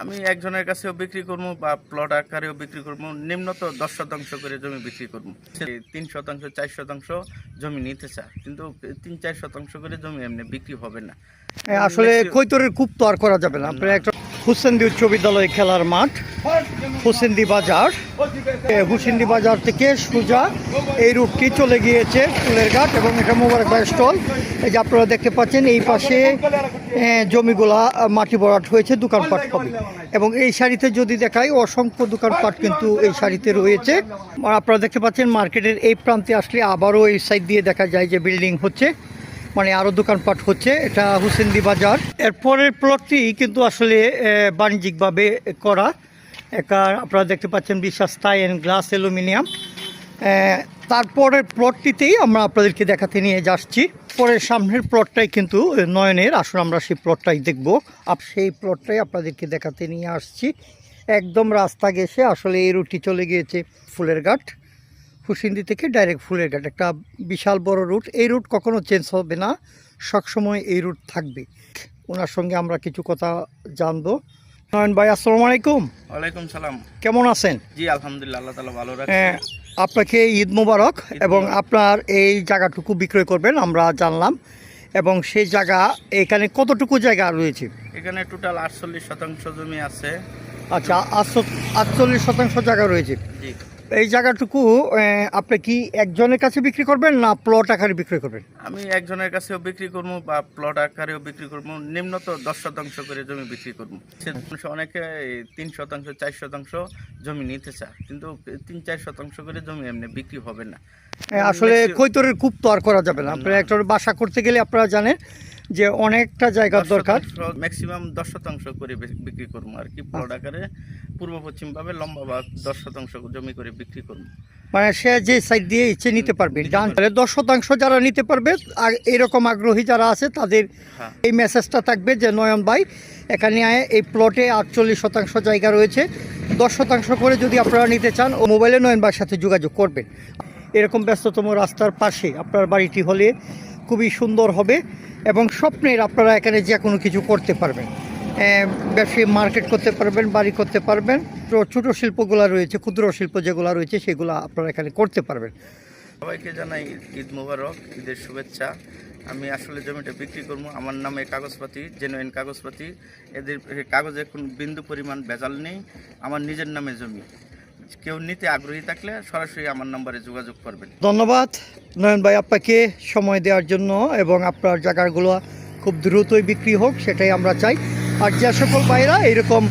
আমি একজনের কাছেও বিক্রি করবো বা প্লট আকারেও বিক্রি করবো, নিম্নত 10% করে জমি বিক্রি করবো। 3%, 4% জমি নিতে চায়, কিন্তু 3-4% করে জমি এমনি বিক্রি হবে না। আসলে কৈতরের কূপ তো আর করা যাবে না। আপনার একটা হুসেন্দি উচ্চ বিদ্যালয় খেলার মাঠ, হুসেন্দি বাজার, হুসেন্দি বাজার থেকে সোজা এই রুটটি চলে গিয়েছে ফুলের ঘাট এবং এটা মোবারক ভাই স্টল। এই যে আপনারা দেখতে পাচ্ছেন এই পাশে জমিগুলা মাটি ভরাট হয়েছে, দোকানপাট হবে। এবং এই সারিতে যদি দেখাই অসংখ্য দোকানপাট কিন্তু এই সারিতে রয়েছে। আর আপনারা দেখতে পাচ্ছেন মার্কেটের এই প্রান্তে আসলে আবারও এই সাইড দিয়ে দেখা যায় যে বিল্ডিং হচ্ছে, মানে আরও দোকানপাট হচ্ছে। এটা হুসেন্দি বাজার। এরপরের প্লটটি কিন্তু আসলে বাণিজ্যিকভাবে করা। আপনারা দেখতে পাচ্ছেন বিশ্বাস টাই অ্যান্ড গ্লাস অ্যালুমিনিয়াম। তারপরের প্লটটিতেই আমরা আপনাদেরকে দেখাতে নিয়ে যাচ্ছি। পরের সামনের প্লটটাই কিন্তু নয়নের। আসুন আমরা সেই প্লটটাই দেখব। সেই প্লটটাই আপনাদেরকে দেখাতে নিয়ে আসছি। একদম রাস্তা গেছে আসলে এই রুটটি চলে গিয়েছে ফুলের ঘাট। হুসেন্দি থেকে ডাইরেক্ট ফুলের ঘাট, একটা বিশাল বড় রুট। এই রুট কখনো চেঞ্জ হবে না, সবসময় এই রুট থাকবে। ওনার সঙ্গে আমরা কিছু কথা জানবো। নয়ন ভাই, আসসালামু আলাইকুম। ওয়ালাইকুম সালাম। কেমন আছেন? জি আলহামদুলিল্লাহ, আল্লাহ তাআলা ভালো রাখছে। আপনাকে ঈদ মোবারক। এবং আপনার এই জায়গাটুকু বিক্রয় করবেন আমরা জানলাম, এবং সেই জায়গা এখানে কতটুকু জায়গা রয়েছে? এখানে টোটাল 48% জমি আছে। আচ্ছা, 48% জায়গা রয়েছে। জি। এই জায়গাটুকু আপনি কি একজনের কাছে বিক্রি করবেন না প্লট আকারে বিক্রি করবেন? আমি একজনের কাছেও বিক্রি করবো বা প্লট আকারেও বিক্রি করবো, নিম্নত 10% করে জমি বিক্রি করবো। অনেকে 3%, 4% জমি নিতে চায়, কিন্তু 3-4% করে জমি এমনি বিক্রি হবে না। আসলে কৈতরের কূপ তো আর করা যাবে না। আপনার একটা বাসা করতে গেলে আপনারা জানেন যে অনেকটা জায়গার দরকার। ম্যাক্সিমাম 10% করে বিক্রি করবো আর কি, প্লট আকারে পূর্ব পশ্চিম ভাবে লম্বা বা 10% জমি করে বিক্রি করবো। মানে সে যে সাইড দিয়ে ইচ্ছে নিতে পারবে। 10% যারা নিতে পারবে, এরকম আগ্রহী যারা আছে তাদের এই মেসেজটা থাকবে যে নয়ন ভাই এখানে এই প্লটে 48% জায়গা রয়েছে, 10% করে যদি আপনারা নিতে চান ও মোবাইলে নয়ন ভাইয়ের সাথে যোগাযোগ করবেন। এরকম ব্যস্ততম রাস্তার পাশে আপনার বাড়িটি হলে খুবই সুন্দর হবে এবং স্বপ্নের আপনারা এখানে যে কোনো কিছু করতে পারবেন। ব্যবসায়ী মার্কেট করতে পারবেন, বাড়ি করতে পারবেন। ছোটো শিল্পগুলো রয়েছে, ক্ষুদ্র শিল্প যেগুলো রয়েছে সেগুলো আপনারা এখানে করতে পারবেন। সবাইকে জানাই ঈদ মোবারক, ঈদের শুভেচ্ছা। আমি আসলে জমিটা বিক্রি করবো। আমার নামে কাগজপাতি জেনুইন কাগজপাতি, এদের কাগজে কোনো বিন্দু পরিমাণ ভেজাল নেই। আমার নিজের নামে জমি। কেউ নিতে আগ্রহী থাকলে সরাসরি আমার নম্বরে যোগাযোগ করবেন। ধন্যবাদ নয়ন ভাই আপনাকে সময় দেওয়ার জন্য, এবং আপনার জায়গাগুলো খুব দ্রুতই বিক্রি হোক সেটাই আমরা চাই। আর যে সকল ভাইরা এইরকম